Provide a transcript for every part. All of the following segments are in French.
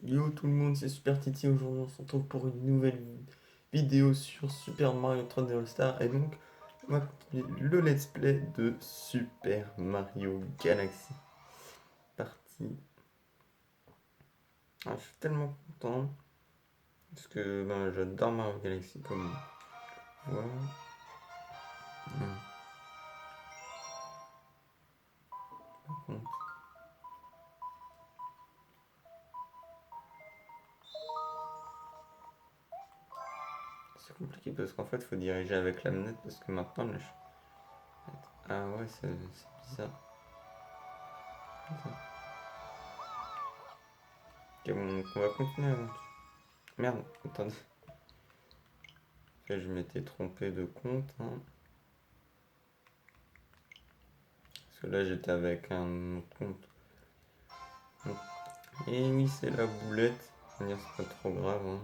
Yo tout le monde, c'est Super Titi. Aujourd'hui on se retrouve pour une nouvelle vidéo sur Super Mario 3D All Star. Et donc on va continuer le let's play de Super Mario Galaxy. Parti. Ah, je suis tellement content parce que j'adore Mario Galaxy comme voilà. Par contre, c'est compliqué parce qu'en fait faut diriger avec la manette parce que maintenant ah ouais, c'est bizarre. Ok, bon, donc on va continuer avant. Merde, attendez. Je m'étais trompé de compte, hein. Parce que là j'étais avec un autre compte. Et oui, c'est la boulette. C'est pas trop grave, hein.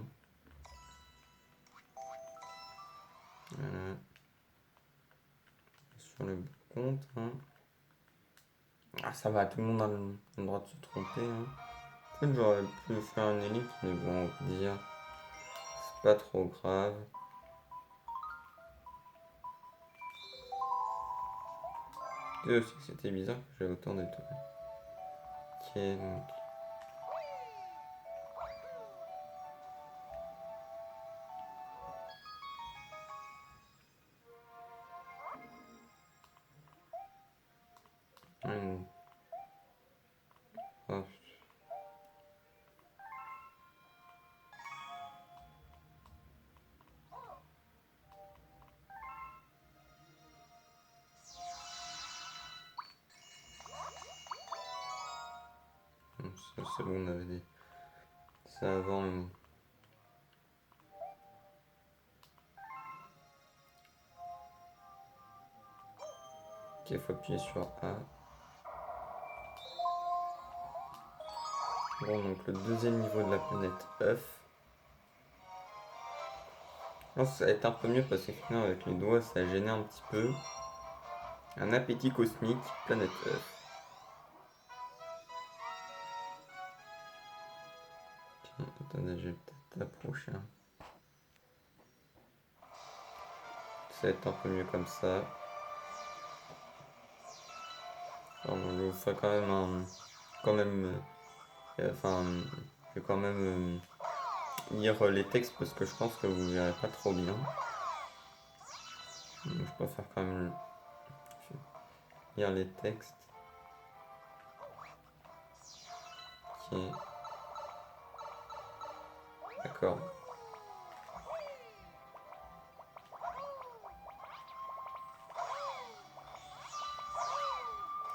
Voilà. Sur le bon compte, hein. Ah, ça va, tout le monde a le droit de se tromper, hein. En fait, j'aurais pu faire un ellipse, mais bon, on va dire, c'est pas trop grave. Et aussi, c'était bizarre que j'avais autant d'étoiles. Ok, donc. Hum, hop. Ça, c'est bon, on avait dit ça avant. Ok, faut appuyer sur A. Bon, donc le deuxième niveau de la planète œuf. Je pense que ça va être un peu mieux parce que finalement, avec les doigts, ça a gêné un petit peu. Un appétit cosmique, planète œuf. Attendez, je vais peut-être approcher. Ça va être un peu mieux comme ça. Alors, je vous ferai quand même quand même, enfin, je vais quand même lire les textes parce que je pense que vous verrez pas trop bien. Donc, je préfère quand même lire les textes. Ok. D'accord.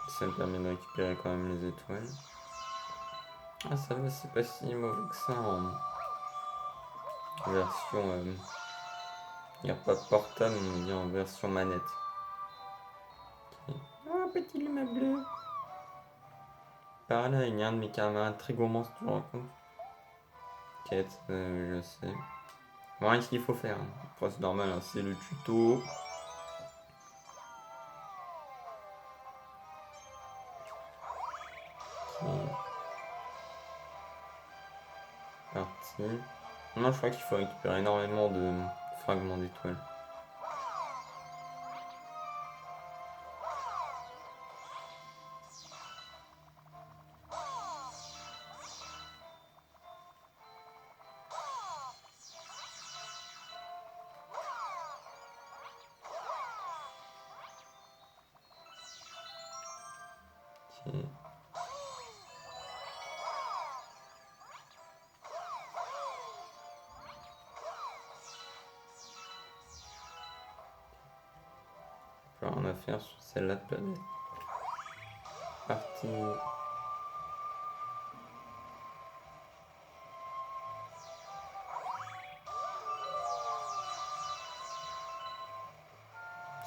Ça me permet de récupérer quand même les étoiles. Ah, ça va, c'est pas si mauvais que ça en version. Il n'y a pas de portable, on dit en version manette. Okay. Ah, petit lumin bleu. Par là, il y a un de mes camarades très gourmand, si tu le racontes. Quête, je sais. Voilà ce qu'il faut faire, hein. Après, c'est normal, hein, c'est le tuto. Ok, parti. Non, je crois qu'il faut récupérer énormément de fragments d'étoiles. Ok. Plus rien à faire sur celle-là de planète. Parti.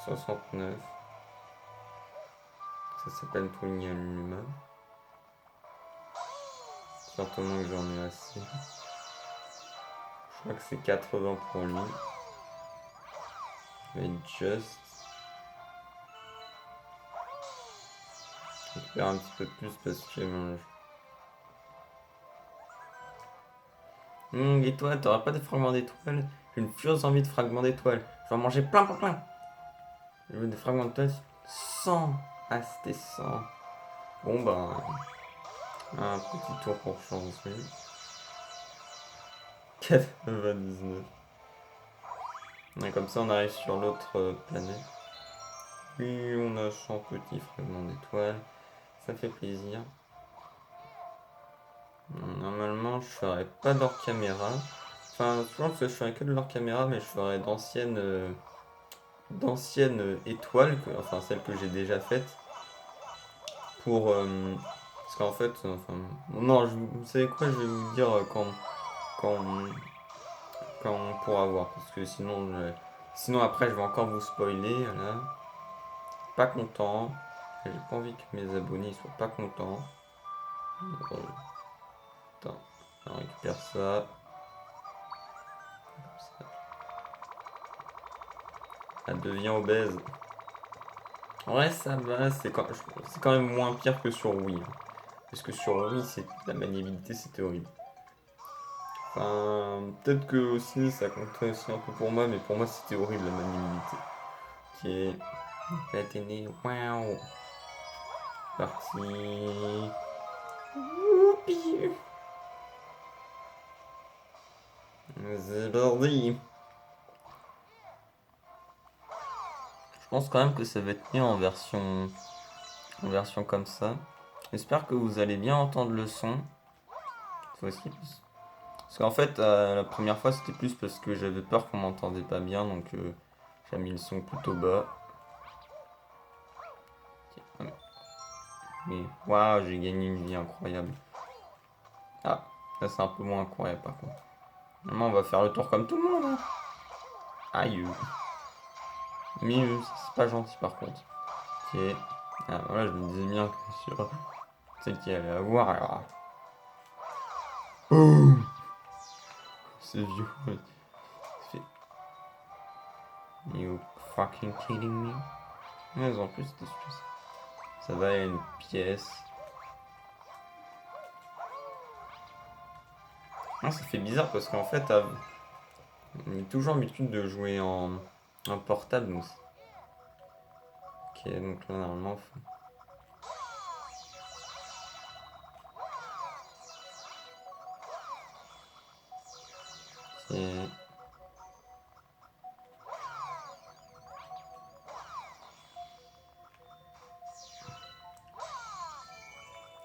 Soixante-neuf. Ça s'appelle Twin Luma. Certainement que j'en ai assez. Je crois que c'est 80 pour lui. Mais just. Je vais faire un petit peu plus parce que Et toi, t'auras pas de fragments d'étoiles? J'ai une furieuse envie de fragments d'étoiles. Je vais en manger plein, plein, plein. Je veux des fragments d'étoiles 100. Ah, c'était 100. Bon, bah, un petit tour pour changer. 99. Et comme ça, on arrive sur l'autre planète. Oui, on a 100 petits fragments d'étoiles. Ça fait plaisir. Normalement, je ferai pas de leur caméra. Enfin, je pense que je ferai que de leur caméra, mais je ferai d'anciennes étoiles, enfin celles que j'ai déjà faites. Pour. Parce qu'en fait, enfin. Non, vous savez quoi, je vais vous dire quand, quand on pourra voir. Parce que sinon après, je vais encore vous spoiler. Là. Pas content. J'ai pas envie que mes abonnés soient pas contents. Attends, on récupère ça. Elle devient obèse. En vrai, ça va, c'est quand même moins pire que sur Wii. Parce que sur Wii, la maniabilité, c'était horrible. Enfin, peut-être que aussi, ça comptait aussi un peu pour moi, mais pour moi, c'était horrible la maniabilité. Ok, la télé, waouh. Parti. Youpi. C'est parti. Je pense quand même que ça va être mieux en version comme ça. J'espère que vous allez bien entendre le son. Cette fois-ci. Parce qu'en fait, la première fois, c'était plus parce que j'avais peur qu'on m'entendait pas bien, donc j'ai mis le son plutôt bas. Mais waouh, j'ai gagné une vie incroyable. Ah, là c'est un peu moins incroyable par contre. Maintenant, on va faire le tour comme tout le monde. Hein. Aïe. Mais c'est pas gentil par contre. Ok. Ah, voilà, je me disais bien que sur celle qui allait avoir. Alors... Oh, c'est vieux. Fait... You fucking kidding me? Mais en plus, c'était super. Ça va, il y a une pièce. Ah, ça fait bizarre parce qu'en fait, on a toujours l'habitude de jouer en portable. Donc... Ok, donc là, normalement, ok.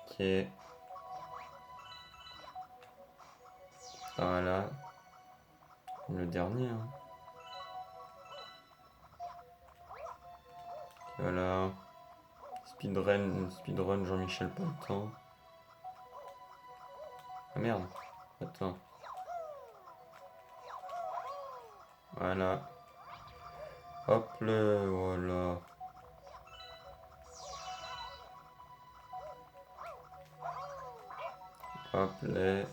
Ok. Voilà. Le dernier. Hein. Voilà. Speedrun Jean-Michel Pontan. Ah merde. Attends. Voilà. Hop le voilà. Hop les.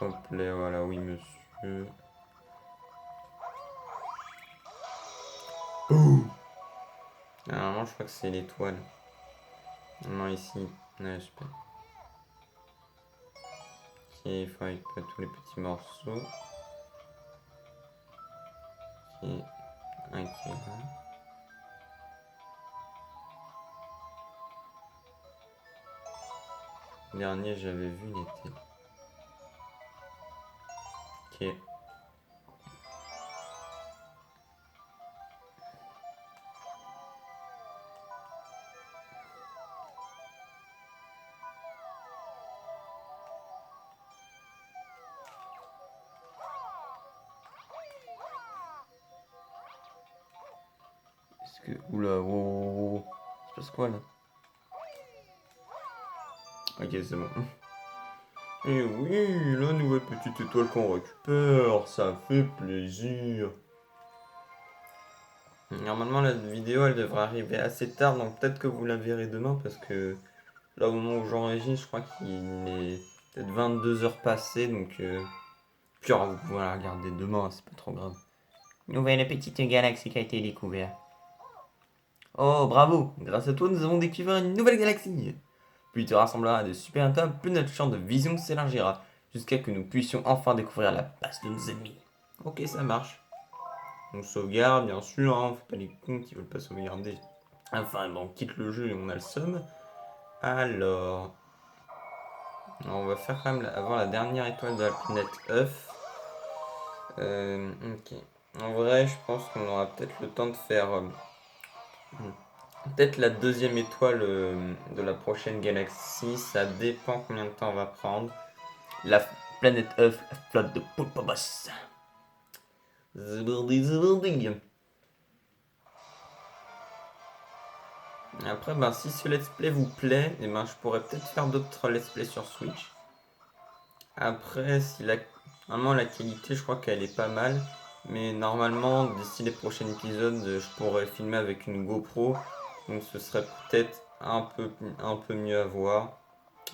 Hop les voilà, oui monsieur. Ouh. Normalement je crois que c'est l'étoile. Non ici. Ouais, super. Ok, il faut récupérer tous les petits morceaux. Ok. Un qui est là. Le dernier j'avais vu, il était. Ok. Est-ce que. Oula, wow, wow, wow. Il se passe quoi là? Ok, c'est bon. Et oui, la nouvelle petite étoile qu'on récupère, ça fait plaisir. Normalement, la vidéo elle devrait arriver assez tard, donc peut-être que vous la verrez demain parce que là, au moment où j'enregistre, je crois qu'il est peut-être 22 heures passées, donc puis alors, vous pouvez la regarder demain, c'est pas trop grave. Nouvelle petite galaxie qui a été découverte. Oh, bravo! Grâce à toi, nous avons découvert une nouvelle galaxie. Puis tu rassembleras de super atomes, plus notre champ de vision s'élargira. jusqu'à que nous puissions enfin découvrir la base de nos ennemis. Ok, ça marche. On sauvegarde, bien sûr, hein, faut pas les cons qui veulent pas sauvegarder. Enfin, bon, on quitte le jeu et on a le somme. Alors, on va faire quand même avant la dernière étoile de la planète œuf. Ok. En vrai, je pense qu'on aura peut-être le temps de faire peut-être la deuxième étoile de la prochaine galaxie. Ça dépend combien de temps on va prendre. La planète œuf, la flotte de Pulpabos. Zbourdi. Après, ben, si ce let's play vous plaît, eh ben, je pourrais peut-être faire d'autres let's play sur Switch. Après, si normalement la qualité, je crois qu'elle est pas mal. Mais normalement, d'ici les prochains épisodes, je pourrais filmer avec une GoPro. Donc ce serait peut-être un peu mieux à voir.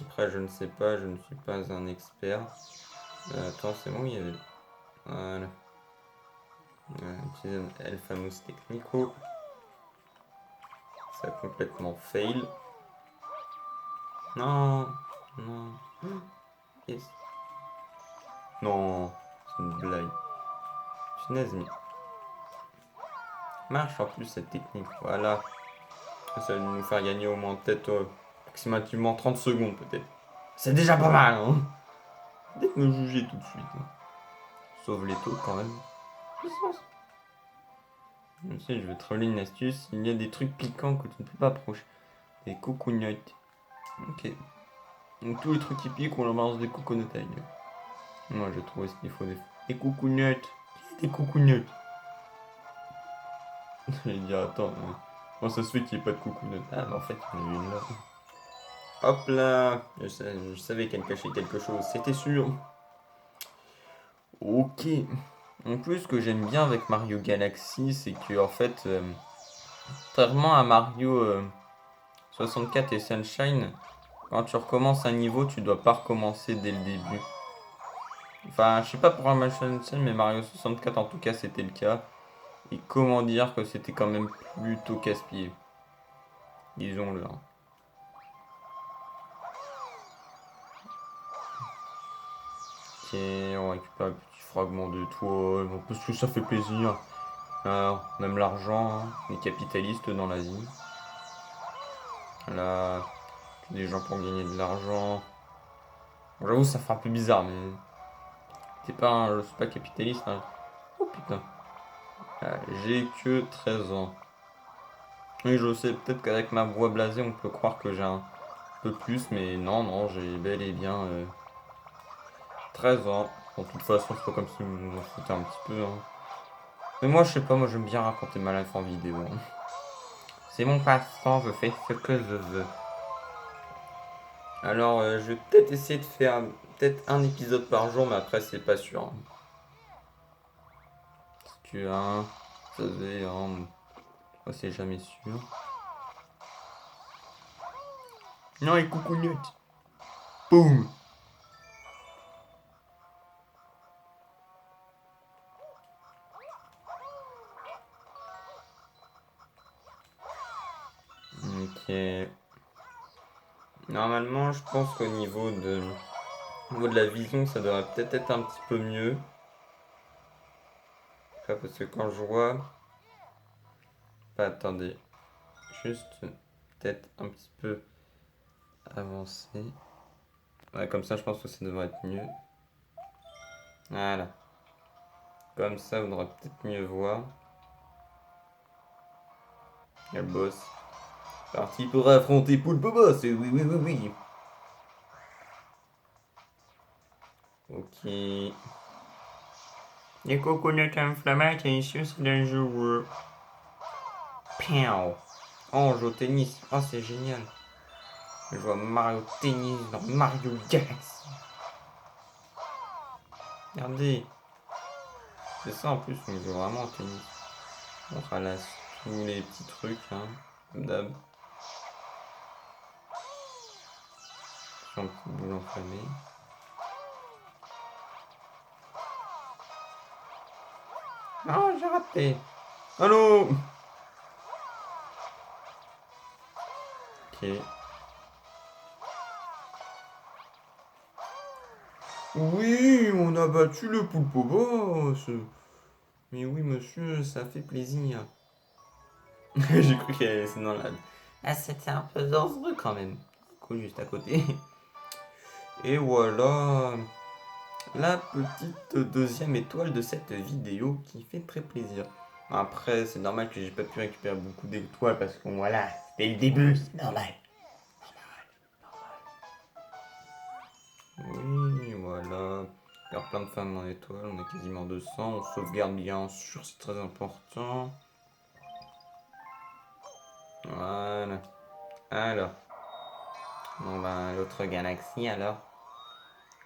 Après, je ne sais pas, je ne suis pas un expert. Attends, c'est bon, il y avait... Voilà. Utiliser un El Famous Technico. Ça a complètement fail. Non, non. Yes. Non, c'est une blague. Punaise, mais marche en plus cette technique. Voilà. Ça va nous faire gagner au moins peut-être approximativement 30 secondes peut-être. C'est déjà pas mal, hein. Peut-être me juger tout de suite. Hein. Sauve les taux quand même. Je sais, je vais troller une astuce. Il y a des trucs piquants que tu ne peux pas approcher. Des coucougnottes. Ok. Donc tous les trucs qui piquent, on leur balance des coucougnottes à la gueule. Moi, j'ai trouvé ce qu'il faut des coucougnottes. Des coucougnottes. J'allais dire, attends, mais... Comment ça se fait qu'il n'y ait pas de coucougnottes? Ah, mais en fait, il y en a une là. Hop là. Je savais qu'elle cachait quelque chose, c'était sûr. Ok. En plus, ce que j'aime bien avec Mario Galaxy, c'est que en fait, contrairement à Mario 64 et Sunshine, quand tu recommences un niveau, tu dois pas recommencer dès le début. Enfin, je sais pas pour Mario Sunshine, mais Mario 64 en tout cas, c'était le cas. Et comment dire que c'était quand même plutôt casse-pied. Disons-le. Hein. Ok, on récupère un petit fragment de toile, parce que ça fait plaisir. Alors, on aime l'argent, hein. On est capitaliste dans la vie. Là, des gens pour gagner de l'argent. Bon, j'avoue, ça fait un peu bizarre, mais je suis pas capitaliste. Hein. Oh putain. J'ai que 13 ans. Oui, je sais, peut-être qu'avec ma voix blasée, on peut croire que j'ai un peu plus, mais non, non, j'ai bel et bien 13 ans. Bon, de toute façon, c'est pas comme si vous nous en foutez un petit peu. Hein. Mais moi, je sais pas, moi j'aime bien raconter ma life en vidéo. Hein. C'est mon passe-temps, je fais ce que je veux. Alors, je vais peut-être essayer de faire peut-être un épisode par jour, mais après, c'est pas sûr. Hein. Parce que, hein, ça se fait, hein, c'est jamais sûr. Non, les coucougnettes. Boum. Ok. Normalement, je pense qu'au au niveau de la vision, ça devrait peut-être être un petit peu mieux. Enfin, parce que quand je vois... Bah, attendez. Juste peut-être un petit peu avancer. Ouais, comme ça, je pense que ça devrait être mieux. Voilà. Comme ça, vous devrez peut-être mieux voir. Il y a le boss. Parti pour affronter Poulpe Boss. Oui, oui, oui, oui. Ok. Les coconuts inflammation, c'est dangereux. Piao. Oh, on joue au tennis. Oh, c'est génial. Je vois Mario Tennis dans Mario Galaxy. Regardez. C'est ça en plus, on joue vraiment au tennis. On ralasse tous les petits trucs, hein. Comme d'hab. Un petit boule enflammée. Non, j'ai raté. Allô. Ok. Oui, on a battu le Poulpo Boss. Mais oui, monsieur, ça fait plaisir. J'ai cru qu'elle allait laisser dans la... Ah, c'était un peu dangereux quand même. Du coup, juste à côté. Et voilà, la petite deuxième étoile de cette vidéo qui fait très plaisir. Après, c'est normal que j'ai pas pu récupérer beaucoup d'étoiles parce que voilà, c'était le début, c'est normal. Oui, voilà. Faire plein de femmes en étoile, on est quasiment 200. On sauvegarde bien sûr, c'est très important. Voilà. Alors, on va à l'autre galaxie alors.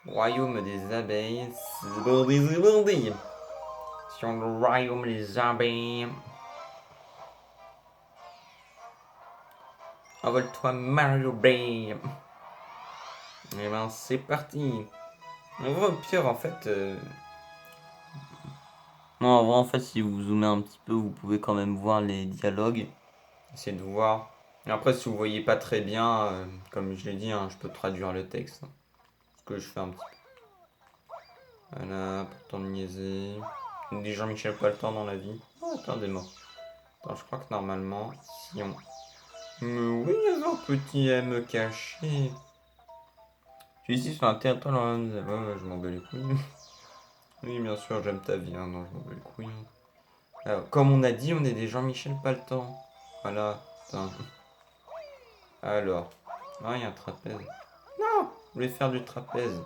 Royaume des abeilles, c'est bandit. Sur le royaume des abeilles. Envole-toi Mario Bay. Et ben c'est parti. On voit au pire en fait. Non, en vrai en fait si vous zoomez un petit peu, vous pouvez quand même voir les dialogues. Essayez de voir. Et après si vous voyez pas très bien, comme je l'ai dit, hein, je peux traduire le texte. Ce que je fais un petit peu. Voilà, pourtant de niaiser. Des Jean-Michel pas le temps dans la vie. Oh, attends des mots. Attends, je crois que normalement, si on. Mais oui, il y a un petit M caché. Je suis ici sur un territoire dans la... Ouais, je m'en bats les couilles. Oui, bien sûr, j'aime ta vie, hein. Non, je m'en bats les couilles. Hein. Alors, comme on a dit, on est des Jean-Michel Paltan. Voilà, putain. Alors, ah, il y a un trapèze. Non, je voulais faire du trapèze.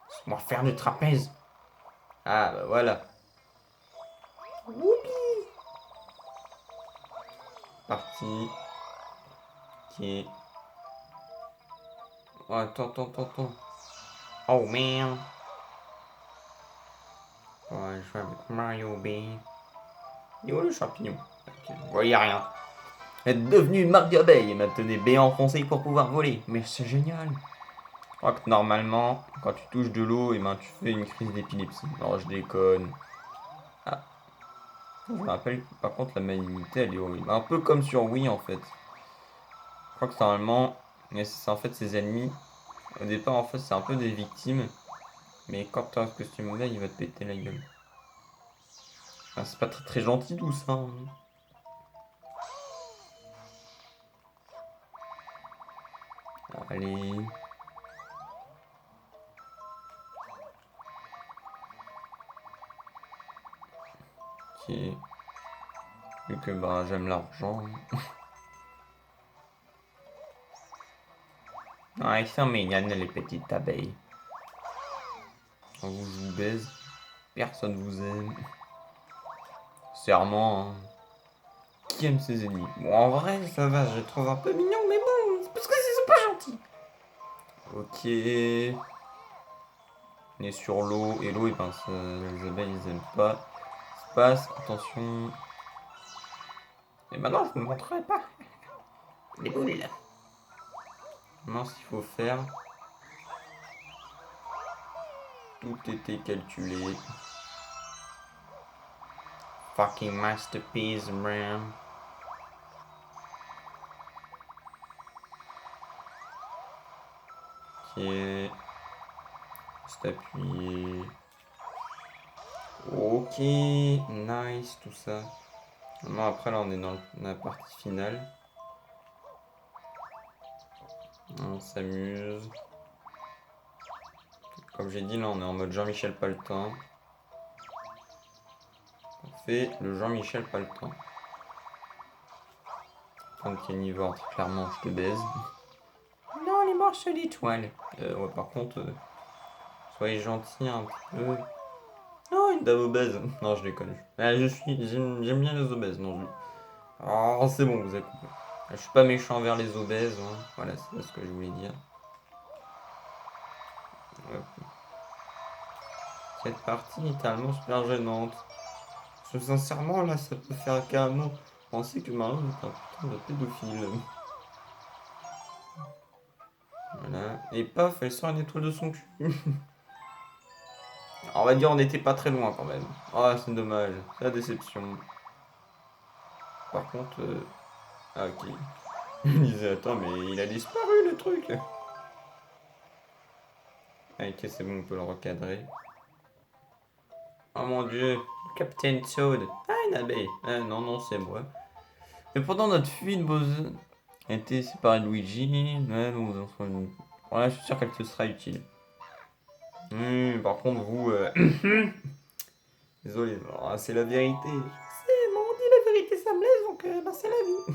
Laisse-moi faire du trapèze. Ah, bah voilà. Whoopi. Parti. Ok. Oh, attends. Oh, man. Ouais, je joue avec Mario B. Et où le champignon? Ok, je voyais rien. Être devenu Marc Abeille et maintenez B enfoncé pour pouvoir voler. Mais c'est génial. Je crois que normalement, quand tu touches de l'eau, et ben tu fais une crise d'épilepsie. Non, je déconne. Ah, je me rappelle que par contre la maniabilité elle est horrible. Un peu comme sur Wii en fait. Je crois que normalement, mais c'est en fait ses ennemis. Au départ en fait c'est un peu des victimes. Mais quand tu as ce costume là, il va te péter la gueule. Ah, c'est pas très gentil tout ça. Hein. Allez. Ok. Vu que bah j'aime l'argent. Ah, ils sont mignonnes les petites abeilles. Quand je vous baise, personne vous aime. Serment, hein. Qui aime ses ennemis? Bon, en vrai, ça va, je les trouve un peu mignons, mais bon, c'est parce que ils sont pas gentils. Ok. On est sur l'eau, et l'eau, et ben, les abeilles, ils aiment pas. Se passe, attention. Et maintenant, je ne vous montrerai pas. Les boules. Maintenant, ce qu'il faut faire, tout était calculé. Fucking masterpiece, man. Ok. Juste appuyer. Ok, nice, tout ça. Maintenant, après, là, on est dans la partie finale. On s'amuse. Comme j'ai dit, là, on est en mode Jean-Michel Paltin. On fait le Jean-Michel Paltin. Tant qu'il carnivore, clairement, je te baise. Non, les morceaux d'étoiles. Ouais, par contre, soyez gentils un petit peu. Oh, une dame obèse. Non, je déconne. J'aime bien les obèses. Non, oh, c'est bon, vous avez compris. Je suis pas méchant envers les obèses. Hein. Voilà, c'est ce que je voulais dire. Hop. Cette partie est tellement super gênante. Parce que sincèrement, là, ça peut faire carrément penser que Mario est un putain de pédophile. Voilà. Et paf, elle sort une étoile de son cul. On va dire on n'était pas très loin quand même. Ah, c'est dommage. C'est la déception. Par contre... Ah, ok. Il disait, attends, mais il a disparu le truc. Ok, c'est bon, on peut le recadrer. Oh mon dieu, Captain Toad. Ah, une abeille. Ah, non, non, c'est moi. Et pendant notre fuite, Bowser a été séparé de Luigi. Ouais, nous ensemble. Voilà, je suis sûr qu'elle te sera utile. Par contre, vous. Désolé, c'est la vérité. C'est, on dit la vérité, ça me laisse, donc c'est la vie.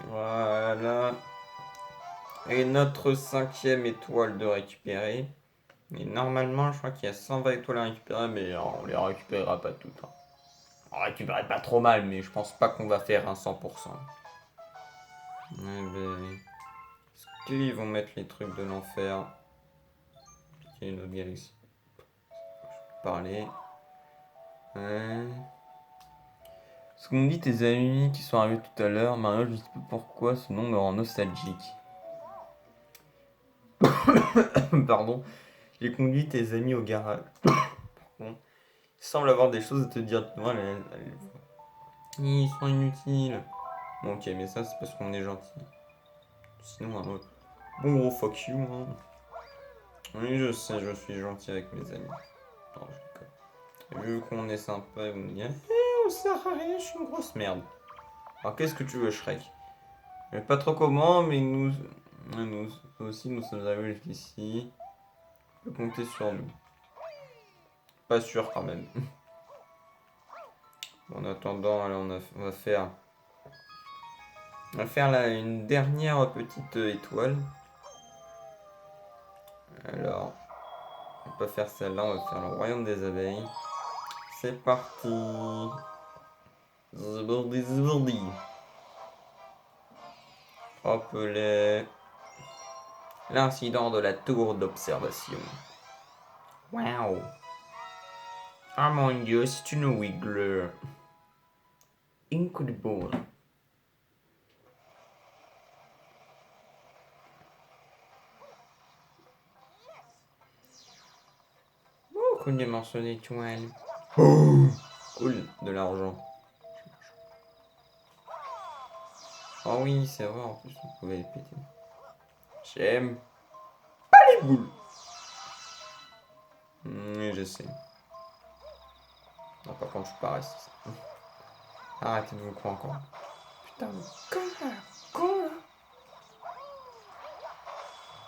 Voilà. Et notre 5e étoile de récupérer. Et normalement, je crois qu'il y a 120 étoiles à récupérer, mais on les récupérera pas toutes. Hein. On récupérera pas trop mal, mais je pense pas qu'on va faire un 100%. Est-ce qu'ils vont mettre les trucs de l'enfer? Il y a une autre galaxie. Je peux parler. Ouais. Ce qu'ont dit tes amis qui sont arrivés tout à l'heure, Mario, je sais pas pourquoi ce nom me rend nostalgique. Pardon. J'ai conduit tes amis au garage. Bon. Ils semblent avoir des choses à te dire. Voilà, ils sont inutiles. Bon, ok, mais ça, c'est parce qu'on est gentil. Sinon, un autre. Bon, gros fuck you. Hein. Oui, je sais, je suis gentil avec mes amis. Non, je déconne. Vu qu'on est sympa, vous me dites on sert à rien, je suis une grosse merde. Alors, qu'est-ce que tu veux, Shrek? Je sais pas trop comment, mais nous aussi, nous sommes arrivés jusqu'ici. Tu peux compter sur nous. Pas sûr, quand même. En attendant, allez, on va faire. On va faire là une dernière petite étoile. Alors, on va pas faire celle-là, on va faire le royaume des abeilles. C'est parti. Zbourdi, zbourdi. Hop là. L'incident de la tour d'observation. Waouh. Ah mon dieu, c'est une Wiggler. Incredible. Beaucoup de morceaux d'étoiles. Oh. Cool, de l'argent. Oh oui, c'est vrai, en plus, on pouvait les péter. J'aime pas les boules. Oui, je sais. Non, par contre, je suis pas raciste. Arrêtez de vous croire encore. Putain, mais con là.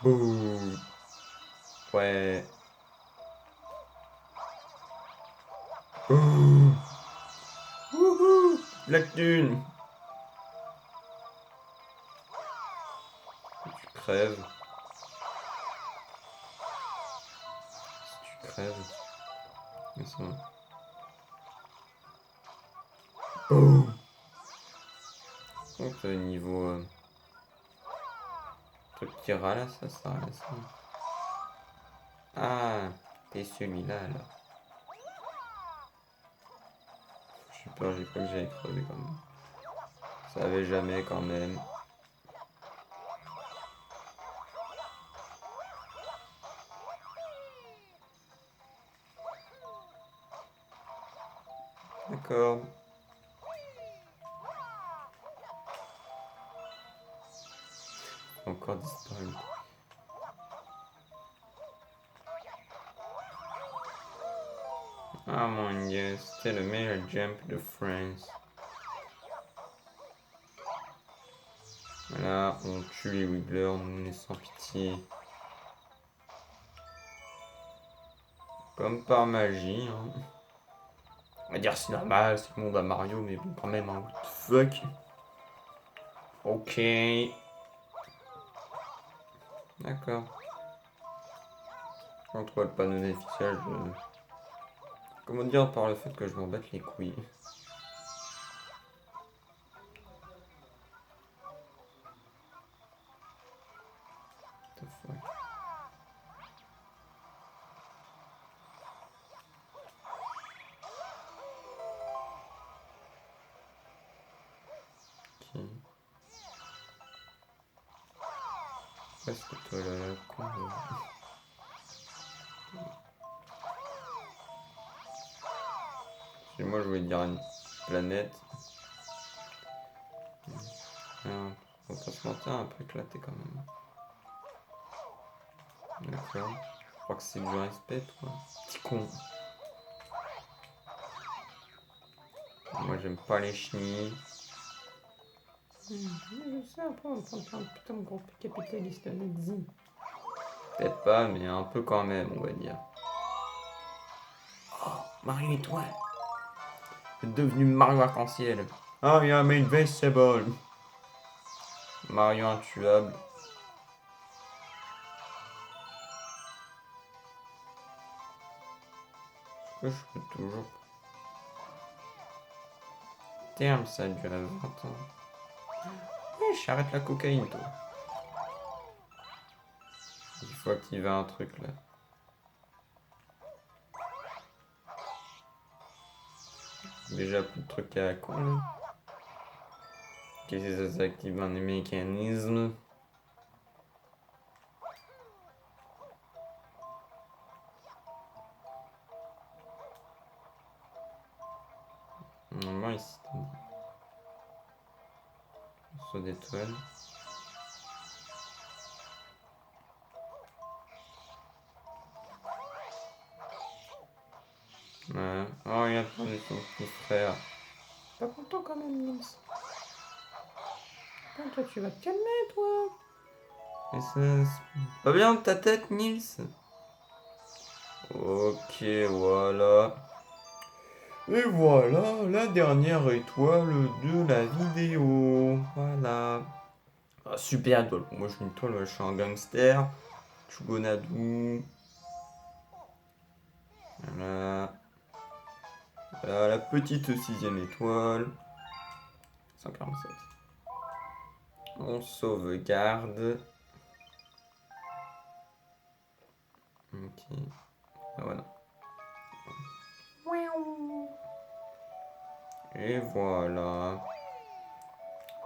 Bouh. Ouais. Bouh. Wouhou. La thune. Tu crèves. Si tu crèves. Mais c'est bon. Boum. Donc, niveau. Truc qui ralasse, ça ralasse. Ah, t'es celui-là alors. J'ai peur, j'ai cru que j'allais crever quand même. Ça savais jamais quand même. D'accord. Encore disparu. Ah mon dieu, c'était le meilleur jump de France. Voilà, on tue les Wigglers, nous on est sans pitié. Comme par magie, hein. On va dire c'est normal, c'est le monde à Mario, mais bon quand même, hein, what the fuck. Ok. D'accord. Entre le panneau d'affichage, comment dire par le fait que je m'en batte les couilles. What the fuck. Ok. Qu'est-ce que toi là, con là. Et moi je voulais dire une planète. Ah, faut pas se mentir, un peu éclaté quand même. D'accord. Je crois que c'est du respect, toi. Petit con. Moi, j'aime pas les chenilles. Je sais, après, on prend un putain de gros capitaliste nazi. Peut-être pas, mais un peu quand même, on va dire. Oh, Mario Étoile. C'est devenu Mario Arc-en-Ciel. I am invincible. Mario intuable. Est-ce que je peux toujours... Terme, ça a duré 20 ans. Ouais, j'arrête la cocaïne, toi. Il faut activer un truc, là. Déjà, plus de trucs à la con, là. Qu'est-ce que ça s'active un mécanisme? Normalement, ici, t'as dit. Saut d'étoile. Ouais. Oh, il a perdu son petit frère. Pas content quand même, Nils. Putain, toi, tu vas te calmer, toi. Mais c'est pas bien dans ta tête, Nils? Ok, voilà. Et voilà la dernière étoile de la vidéo. Voilà. Ah, super étoile. Moi, je suis une étoile, je suis un gangster. Chugonadou. Voilà. Voilà la petite sixième étoile. 147. On sauvegarde. Ok. Ah, voilà. Et voilà.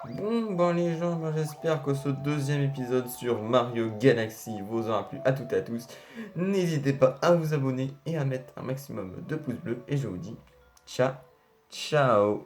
Bon, ben les gens, ben, j'espère que ce deuxième épisode sur Mario Galaxy vous aura plu à toutes et à tous. N'hésitez pas à vous abonner et à mettre un maximum de pouces bleus. Et je vous dis ciao, ciao.